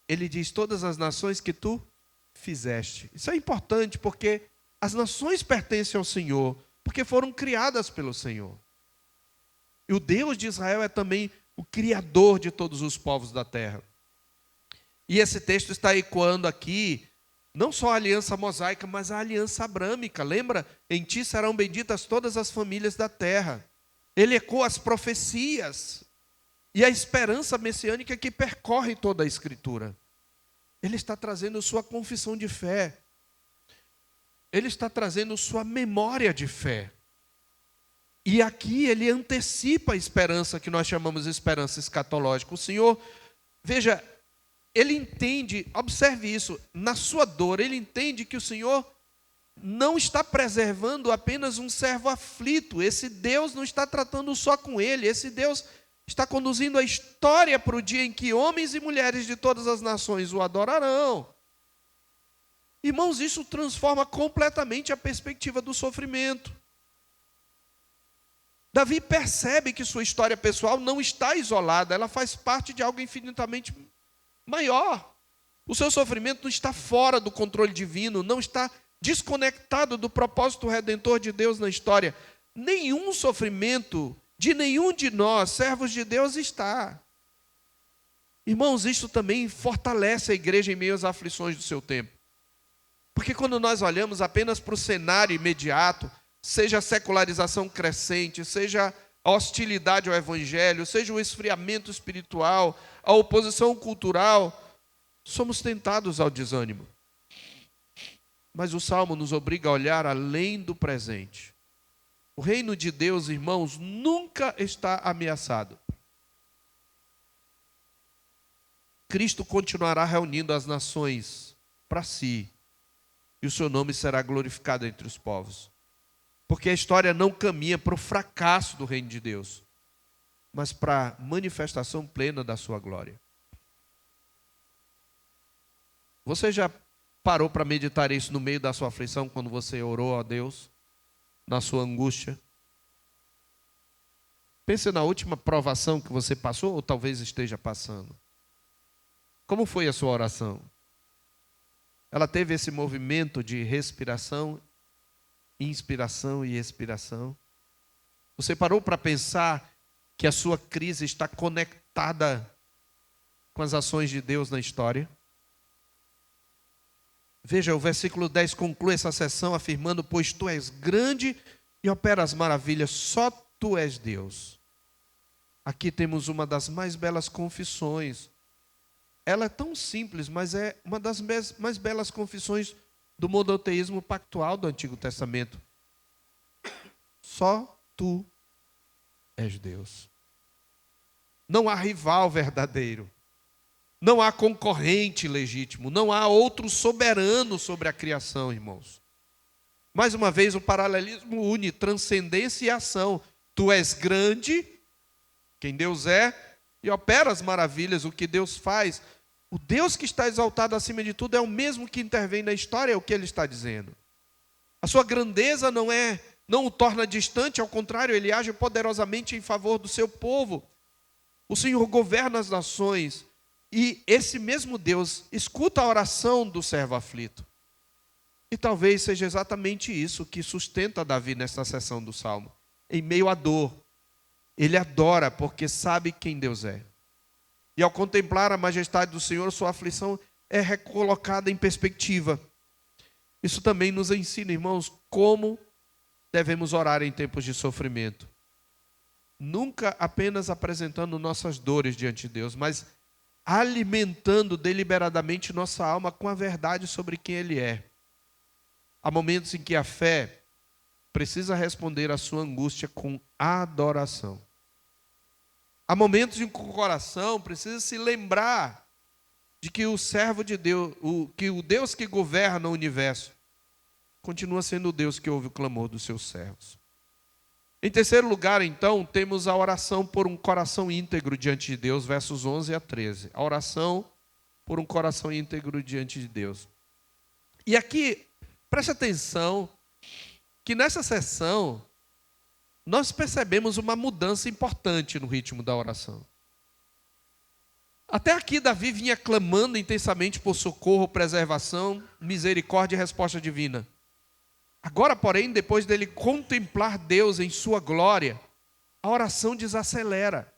Ele diz: todas as nações que tu fizeste. Isso é importante porque as nações pertencem ao Senhor, porque foram criadas pelo Senhor. E o Deus de Israel é também o Criador de todos os povos da terra. E esse texto está ecoando aqui, não só a aliança mosaica, mas a aliança abrâmica. Lembra? Em ti serão benditas todas as famílias da terra. Ele ecoa as profecias e a esperança messiânica que percorre toda a Escritura. Ele está trazendo sua confissão de fé. Ele está trazendo sua memória de fé. E aqui ele antecipa a esperança que nós chamamos de esperança escatológica. O Senhor, veja, ele entende, observe isso, na sua dor, ele entende que o Senhor não está preservando apenas um servo aflito. Esse Deus não está tratando só com ele, esse Deus está conduzindo a história para o dia em que homens e mulheres de todas as nações o adorarão. Irmãos, isso transforma completamente a perspectiva do sofrimento. Davi percebe que sua história pessoal não está isolada, ela faz parte de algo infinitamente maior. O seu sofrimento não está fora do controle divino, não está desconectado do propósito redentor de Deus na história. Nenhum sofrimento de nenhum de nós, servos de Deus, está. Irmãos, isso também fortalece a igreja em meio às aflições do seu tempo. Porque quando nós olhamos apenas para o cenário imediato, seja a secularização crescente, seja a hostilidade ao evangelho, seja o esfriamento espiritual, a oposição cultural, somos tentados ao desânimo. Mas o Salmo nos obriga a olhar além do presente. O reino de Deus, irmãos, nunca está ameaçado. Cristo continuará reunindo as nações para si, e o seu nome será glorificado entre os povos. Porque a história não caminha para o fracasso do reino de Deus, mas para a manifestação plena da sua glória. Você já parou para meditar isso no meio da sua aflição, quando você orou a Deus, na sua angústia? Pense na última provação que você passou, ou talvez esteja passando. Como foi a sua oração? Ela teve esse movimento de respiração, inspiração e expiração? Você parou para pensar que a sua crise está conectada com as ações de Deus na história? Veja, o versículo 10 conclui essa sessão afirmando: pois tu és grande e operas maravilhas, só tu és Deus. Aqui temos uma das mais belas confissões ela é tão simples, mas é uma das mais belas confissões do monoteísmo pactual do Antigo Testamento. Só tu és Deus. Não há rival verdadeiro. Não há concorrente legítimo. Não há outro soberano sobre a criação, irmãos. Mais uma vez, o paralelismo une transcendência e ação. Tu és grande, quem Deus é, e opera as maravilhas, o que Deus faz. O Deus que está exaltado acima de tudo é o mesmo que intervém na história, é o que ele está dizendo. A sua grandeza não o torna distante, ao contrário, ele age poderosamente em favor do seu povo. O Senhor governa as nações, e esse mesmo Deus escuta a oração do servo aflito. E talvez seja exatamente isso que sustenta Davi nesta seção do Salmo. Em meio à dor, ele adora porque sabe quem Deus é. E ao contemplar a majestade do Senhor, sua aflição é recolocada em perspectiva. Isso também nos ensina, irmãos, como devemos orar em tempos de sofrimento. Nunca apenas apresentando nossas dores diante de Deus, mas alimentando deliberadamente nossa alma com a verdade sobre quem Ele é. Há momentos em que a fé precisa responder à sua angústia com adoração. Há momentos em que o coração precisa se lembrar de que o servo de Deus, o Deus que governa o universo, continua sendo o Deus que ouve o clamor dos seus servos. Em terceiro lugar, então, temos a oração por um coração íntegro diante de Deus, versos 11 a 13. A oração por um coração íntegro diante de Deus. E aqui, preste atenção, que nessa sessão, nós percebemos uma mudança importante no ritmo da oração. Até aqui, Davi vinha clamando intensamente por socorro, preservação, misericórdia e resposta divina. Agora, porém, depois dele contemplar Deus em sua glória, a oração desacelera.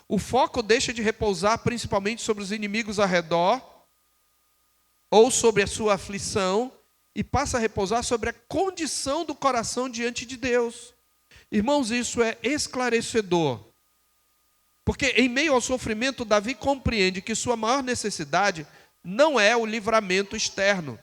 O foco deixa de repousar principalmente sobre os inimigos ao redor, ou sobre a sua aflição, e passa a repousar sobre a condição do coração diante de Deus. Irmãos, isso é esclarecedor. Porque em meio ao sofrimento, Davi compreende que sua maior necessidade não é o livramento externo,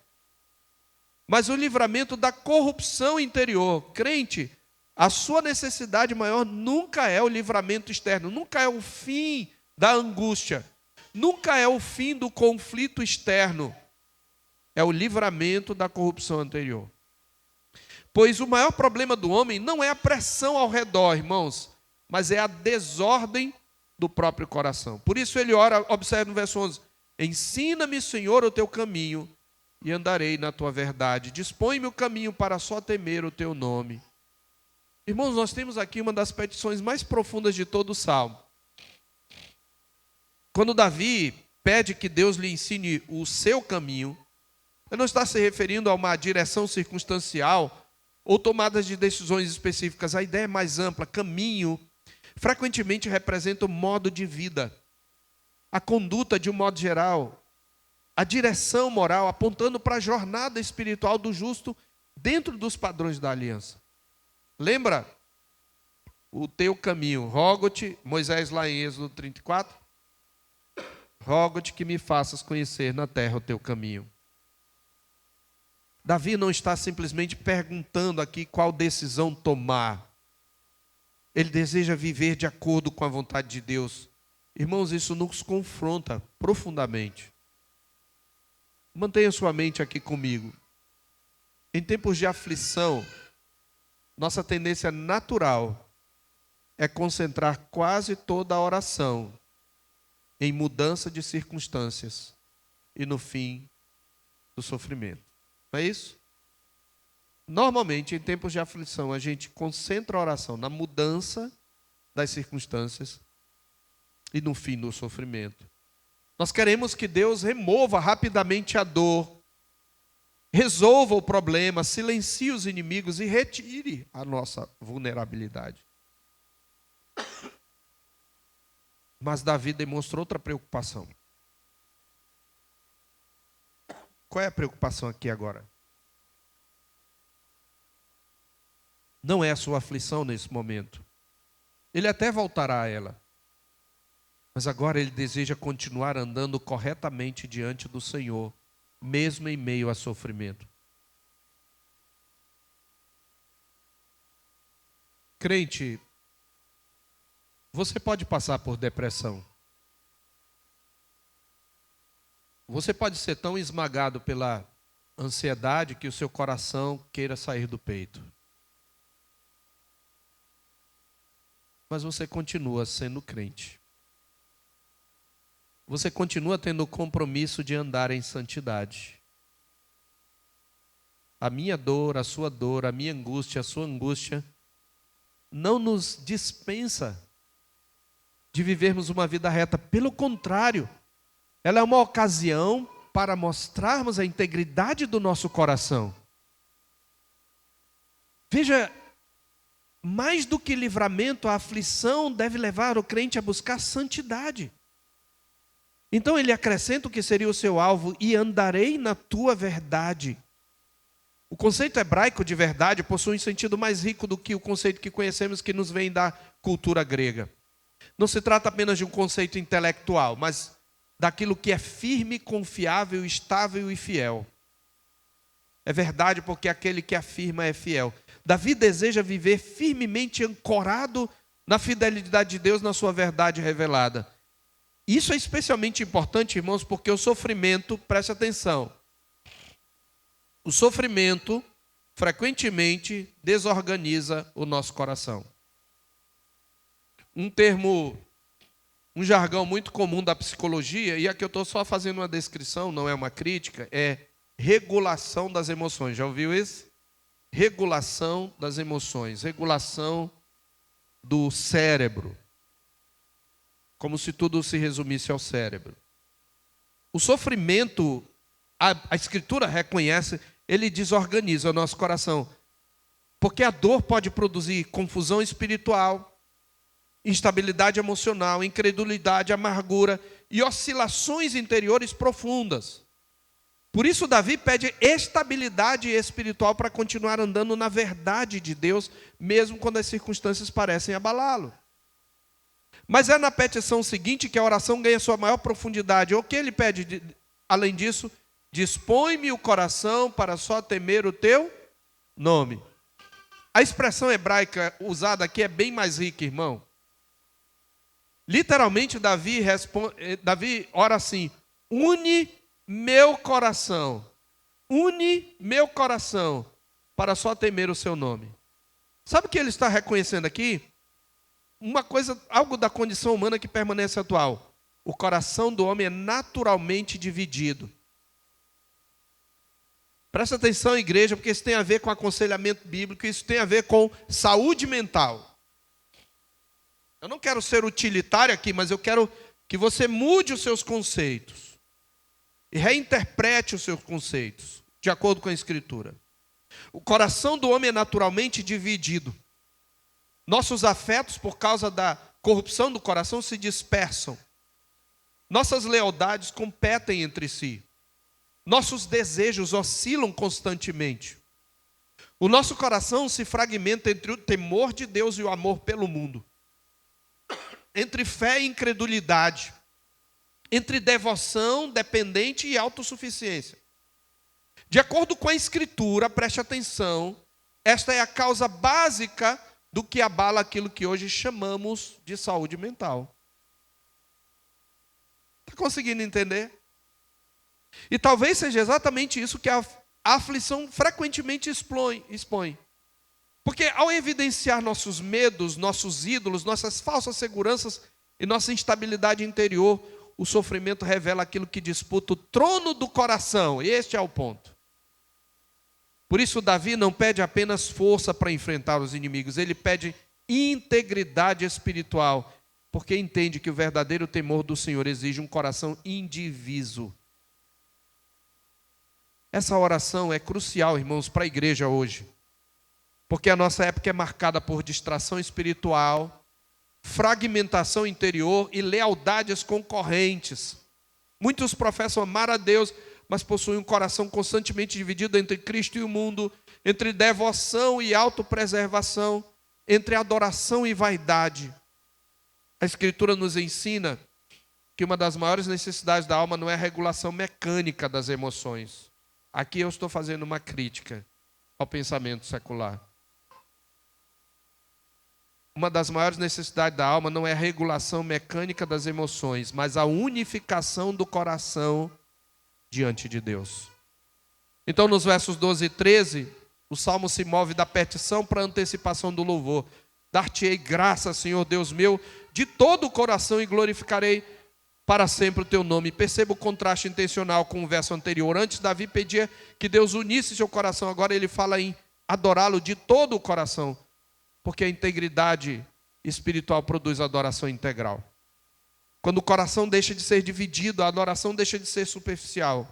mas o livramento da corrupção interior. Crente, a sua necessidade maior nunca é o livramento externo, nunca é o fim da angústia, nunca é o fim do conflito externo, é o livramento da corrupção anterior. Pois o maior problema do homem não é a pressão ao redor, irmãos, mas é a desordem do próprio coração. Por isso ele ora, observe no verso 11, ensina-me, Senhor, o teu caminho, e andarei na tua verdade. Dispõe-me o caminho para só temer o teu nome. Irmãos, nós temos aqui uma das petições mais profundas de todo o Salmo. Quando Davi pede que Deus lhe ensine o seu caminho, ele não está se referindo a uma direção circunstancial ou tomadas de decisões específicas. A ideia é mais ampla. Caminho frequentemente representa o modo de vida, a conduta de um modo geral, a direção moral, apontando para a jornada espiritual do justo dentro dos padrões da aliança. Lembra? O teu caminho. Rogo-te, Moisés lá em Êxodo 34, rogo-te que me faças conhecer na terra o teu caminho. Davi não está simplesmente perguntando aqui qual decisão tomar. Ele deseja viver de acordo com a vontade de Deus. Irmãos, isso nos confronta profundamente. Mantenha sua mente aqui comigo. Em tempos de aflição, nossa tendência natural é concentrar quase toda a oração em mudança de circunstâncias e no fim do sofrimento. Não é isso? Normalmente, em tempos de aflição, a gente concentra a oração na mudança das circunstâncias e no fim do sofrimento. Nós queremos que Deus remova rapidamente a dor, resolva o problema, silencie os inimigos e retire a nossa vulnerabilidade. Mas Davi demonstrou outra preocupação. Qual é a preocupação aqui agora? Não é a sua aflição nesse momento. Ele até voltará a ela. Mas agora ele deseja continuar andando corretamente diante do Senhor, mesmo em meio a sofrimento. Crente, você pode passar por depressão. Você pode ser tão esmagado pela ansiedade que o seu coração queira sair do peito. Mas você continua sendo crente. Você continua tendo o compromisso de andar em santidade. A minha dor, a sua dor, a minha angústia, a sua angústia, não nos dispensa de vivermos uma vida reta. Pelo contrário, ela é uma ocasião para mostrarmos a integridade do nosso coração. Veja, mais do que livramento, a aflição deve levar o crente a buscar santidade. Então ele acrescenta o que seria o seu alvo: e andarei na tua verdade. O conceito hebraico de verdade possui um sentido mais rico do que o conceito que conhecemos, que nos vem da cultura grega. Não se trata apenas de um conceito intelectual, mas daquilo que é firme, confiável, estável e fiel. É verdade porque aquele que afirma é fiel. Davi deseja viver firmemente ancorado na fidelidade de Deus, na sua verdade revelada. Isso é especialmente importante, irmãos, porque o sofrimento, preste atenção, o sofrimento frequentemente desorganiza o nosso coração. Um jargão muito comum da psicologia, e aqui eu estou só fazendo uma descrição, não é uma crítica, é regulação das emoções. Já ouviu isso? Regulação das emoções, regulação do cérebro. Como se tudo se resumisse ao cérebro. O sofrimento, a Escritura reconhece, ele desorganiza o nosso coração. Porque a dor pode produzir confusão espiritual, instabilidade emocional, incredulidade, amargura e oscilações interiores profundas. Por isso Davi pede estabilidade espiritual para continuar andando na verdade de Deus, mesmo quando as circunstâncias parecem abalá-lo. Mas é na petição seguinte que a oração ganha sua maior profundidade. O que ele pede, além disso? Dispõe-me o coração para só temer o teu nome. A expressão hebraica usada aqui é bem mais rica, irmão. Literalmente, Davi ora assim: une meu coração para só temer o seu nome. Sabe o que ele está reconhecendo aqui? Uma coisa, algo da condição humana que permanece atual. O coração do homem é naturalmente dividido. Presta atenção, igreja, porque isso tem a ver com aconselhamento bíblico, isso tem a ver com saúde mental. Eu não quero ser utilitário aqui, mas eu quero que você mude os seus conceitos e reinterprete os seus conceitos, de acordo com a Escritura. O coração do homem é naturalmente dividido. Nossos afetos, por causa da corrupção do coração, se dispersam. Nossas lealdades competem entre si. Nossos desejos oscilam constantemente. O nosso coração se fragmenta entre o temor de Deus e o amor pelo mundo. Entre fé e incredulidade. Entre devoção, dependente e autossuficiência. De acordo com a Escritura, preste atenção, esta é a causa básica do que abala aquilo que hoje chamamos de saúde mental. Está conseguindo entender? E talvez seja exatamente isso que a aflição frequentemente expõe. Porque ao evidenciar nossos medos, nossos ídolos, nossas falsas seguranças e nossa instabilidade interior, o sofrimento revela aquilo que disputa o trono do coração. E este é o ponto. Por isso Davi não pede apenas força para enfrentar os inimigos, ele pede integridade espiritual, porque entende que o verdadeiro temor do Senhor exige um coração indiviso. Essa oração é crucial, irmãos, para a igreja hoje, porque a nossa época é marcada por distração espiritual, fragmentação interior e lealdades concorrentes. Muitos professam amar a Deus, mas possuem um coração constantemente dividido entre Cristo e o mundo, entre devoção e autopreservação, entre adoração e vaidade. A Escritura nos ensina que uma das maiores necessidades da alma não é a regulação mecânica das emoções. Aqui eu estou fazendo uma crítica ao pensamento secular. Uma das maiores necessidades da alma não é a regulação mecânica das emoções, mas a unificação do coração diante de Deus. Então, nos versos 12 e 13, o Salmo se move da petição para a antecipação do louvor. Dar-te-ei graça, Senhor Deus meu, de todo o coração e glorificarei para sempre o teu nome. Perceba o contraste intencional com o verso anterior. Antes, Davi pedia que Deus unisse seu coração. Agora ele fala em adorá-lo de todo o coração. Porque a integridade espiritual produz adoração integral. Quando o coração deixa de ser dividido, a adoração deixa de ser superficial.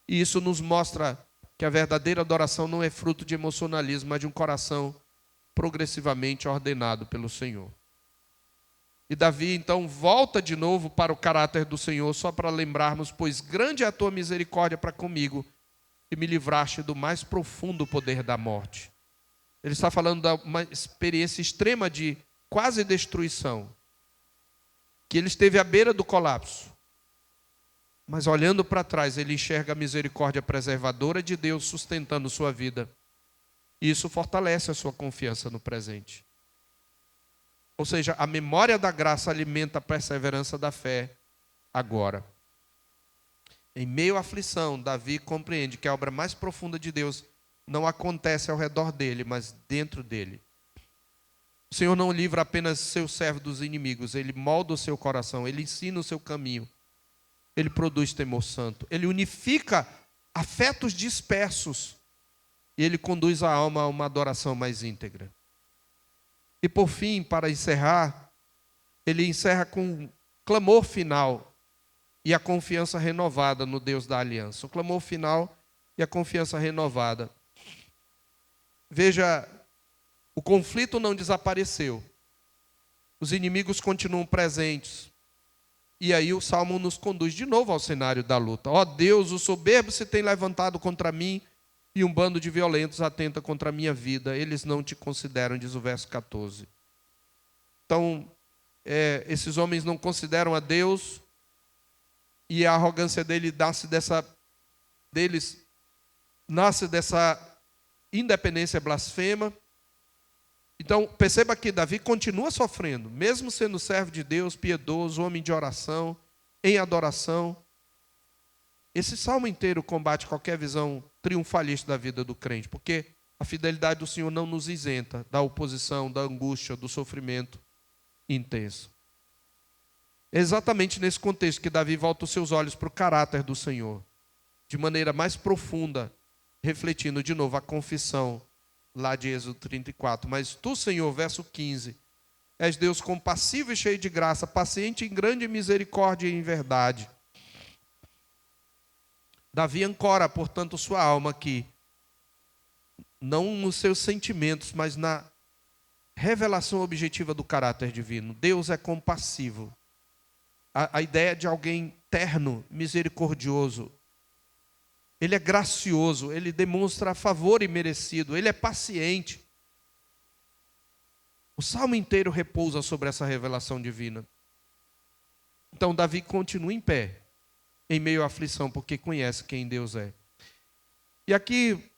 E isso nos mostra que a verdadeira adoração não é fruto de emocionalismo, mas de um coração progressivamente ordenado pelo Senhor. E Davi, então, volta de novo para o caráter do Senhor, só para lembrarmos, pois grande é a tua misericórdia para comigo, e me livraste do mais profundo poder da morte. Ele está falando de uma experiência extrema de quase destruição, que ele esteve à beira do colapso. Mas olhando para trás, ele enxerga a misericórdia preservadora de Deus sustentando sua vida. E isso fortalece a sua confiança no presente. Ou seja, a memória da graça alimenta a perseverança da fé agora. Em meio à aflição, Davi compreende que a obra mais profunda de Deus não acontece ao redor dele, mas dentro dele. O Senhor não livra apenas seu servo dos inimigos, ele molda o seu coração, ele ensina o seu caminho, ele produz temor santo, ele unifica afetos dispersos e ele conduz a alma a uma adoração mais íntegra. E por fim, para encerrar, ele encerra com um clamor final e a confiança renovada no Deus da aliança. O clamor final e a confiança renovada. Veja, o conflito não desapareceu. Os inimigos continuam presentes. E aí o Salmo nos conduz de novo ao cenário da luta. Ó Deus, o soberbo se tem levantado contra mim e um bando de violentos atenta contra a minha vida. Eles não te consideram, diz o verso 14. Então, esses homens não consideram a Deus e a arrogância deles nasce dessa independência blasfema. Então, perceba que Davi continua sofrendo, mesmo sendo servo de Deus, piedoso, homem de oração, em adoração. Esse salmo inteiro combate qualquer visão triunfalista da vida do crente, porque a fidelidade do Senhor não nos isenta da oposição, da angústia, do sofrimento intenso. É exatamente nesse contexto que Davi volta os seus olhos para o caráter do Senhor, de maneira mais profunda, refletindo de novo a confissão lá de Êxodo 34. Mas tu, Senhor, verso 15, és Deus compassivo e cheio de graça, paciente em grande misericórdia e em verdade. Davi ancora, portanto, sua alma aqui, não nos seus sentimentos, mas na revelação objetiva do caráter divino. Deus é compassivo. A ideia de alguém terno, misericordioso. Ele é gracioso, ele demonstra favor imerecido, ele é paciente. O salmo inteiro repousa sobre essa revelação divina. Então, Davi continua em pé, em meio à aflição, porque conhece quem Deus é. E aqui,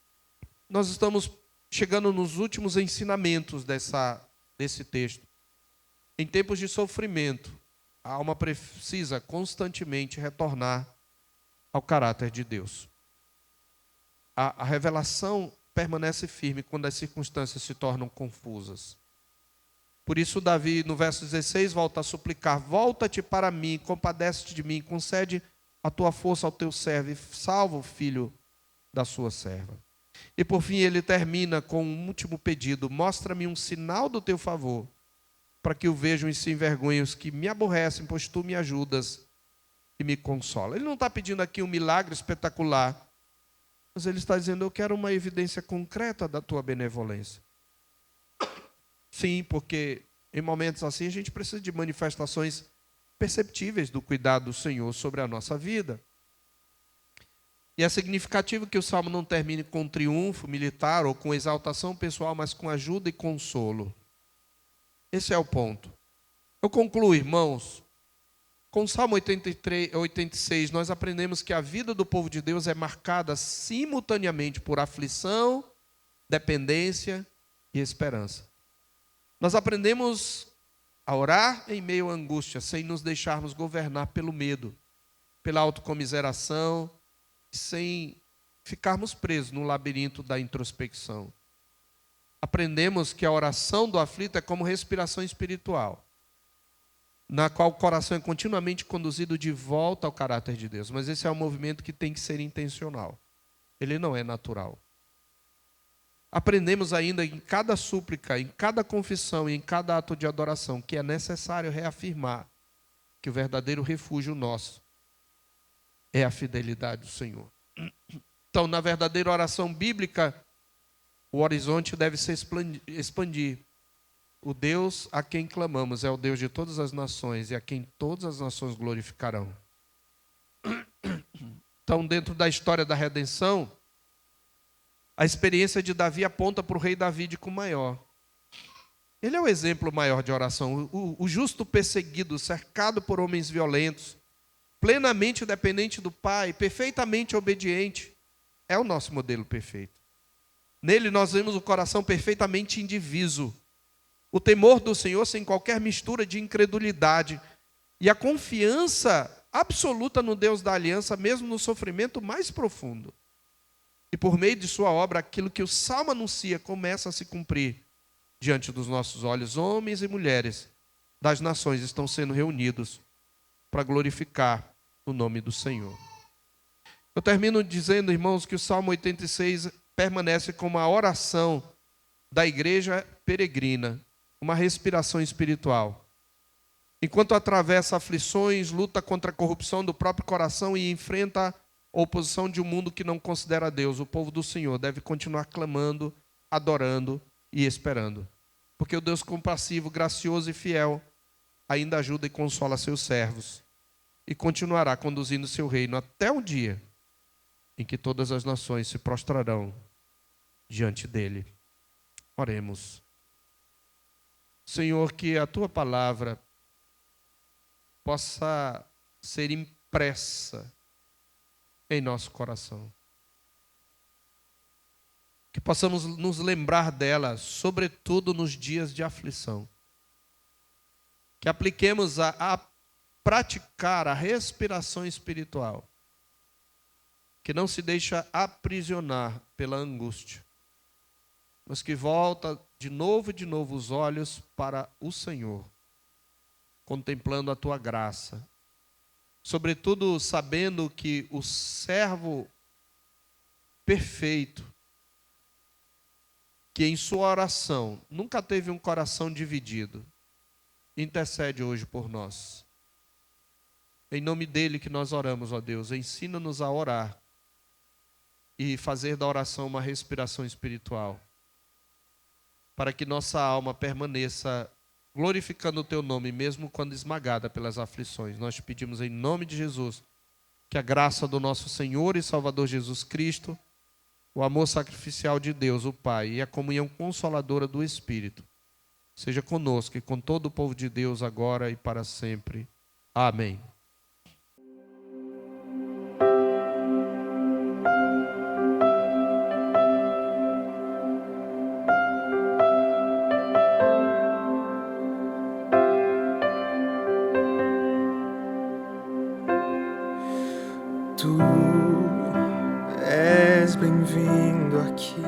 nós estamos chegando nos últimos ensinamentos desse texto. Em tempos de sofrimento, a alma precisa constantemente retornar ao caráter de Deus. A revelação permanece firme quando as circunstâncias se tornam confusas. Por isso, Davi, no verso 16, volta a suplicar: volta-te para mim, compadece-te de mim, concede a tua força ao teu servo e salva o filho da sua serva. E por fim ele termina com um último pedido: mostra-me um sinal do teu favor, para que o vejam e se envergonhem os que me aborrecem, pois tu me ajudas e me consola. Ele não está pedindo aqui um milagre espetacular, mas ele está dizendo: eu quero uma evidência concreta da tua benevolência. Sim, porque em momentos assim a gente precisa de manifestações perceptíveis do cuidado do Senhor sobre a nossa vida. E é significativo que o Salmo não termine com triunfo militar ou com exaltação pessoal, mas com ajuda e consolo. Esse é o ponto. Eu concluo, irmãos, Com o Salmo 86, nós aprendemos que a vida do povo de Deus é marcada simultaneamente por aflição, dependência e esperança. Nós aprendemos a orar em meio à angústia, sem nos deixarmos governar pelo medo, pela autocomiseração, sem ficarmos presos no labirinto da introspecção. Aprendemos que a oração do aflito é como respiração espiritual, na qual o coração é continuamente conduzido de volta ao caráter de Deus. Mas esse é um movimento que tem que ser intencional. Ele não é natural. Aprendemos ainda em cada súplica, em cada confissão e em cada ato de adoração que é necessário reafirmar que o verdadeiro refúgio nosso é a fidelidade do Senhor. Então, na verdadeira oração bíblica, o horizonte deve se expandir. O Deus a quem clamamos é o Deus de todas as nações e a quem todas as nações glorificarão. Então, dentro da história da redenção, a experiência de Davi aponta para o rei Davídico maior. Ele é o exemplo maior de oração. O justo perseguido, cercado por homens violentos, plenamente dependente do Pai, perfeitamente obediente, é o nosso modelo perfeito. Nele nós vemos o coração perfeitamente indiviso, o temor do Senhor sem qualquer mistura de incredulidade e a confiança absoluta no Deus da aliança, mesmo no sofrimento mais profundo. E por meio de sua obra, aquilo que o Salmo anuncia começa a se cumprir diante dos nossos olhos. Homens e mulheres das nações estão sendo reunidos para glorificar o nome do Senhor. Eu termino dizendo, irmãos, que o Salmo 86 permanece como a oração da igreja peregrina, uma respiração espiritual. Enquanto atravessa aflições, luta contra a corrupção do próprio coração e enfrenta a oposição de um mundo que não considera Deus, o povo do Senhor deve continuar clamando, adorando e esperando. Porque o Deus compassivo, gracioso e fiel ainda ajuda e consola seus servos e continuará conduzindo seu reino até o dia em que todas as nações se prostrarão diante dele. Oremos. Senhor, que a tua palavra possa ser impressa em nosso coração. Que possamos nos lembrar dela, sobretudo nos dias de aflição. Que apliquemos a praticar a respiração espiritual, que não se deixa aprisionar pela angústia, mas que volta de novo os olhos para o Senhor, contemplando a tua graça, sobretudo sabendo que o servo perfeito, que em sua oração nunca teve um coração dividido, intercede hoje por nós. Em nome dele que nós oramos, ó Deus, ensina-nos a orar e fazer da oração uma respiração espiritual, para que nossa alma permaneça glorificando o teu nome, mesmo quando esmagada pelas aflições. Nós te pedimos em nome de Jesus, que a graça do nosso Senhor e Salvador Jesus Cristo, o amor sacrificial de Deus, o Pai, e a comunhão consoladora do Espírito, seja conosco e com todo o povo de Deus, agora e para sempre. Amém. Tu és bem-vindo aqui.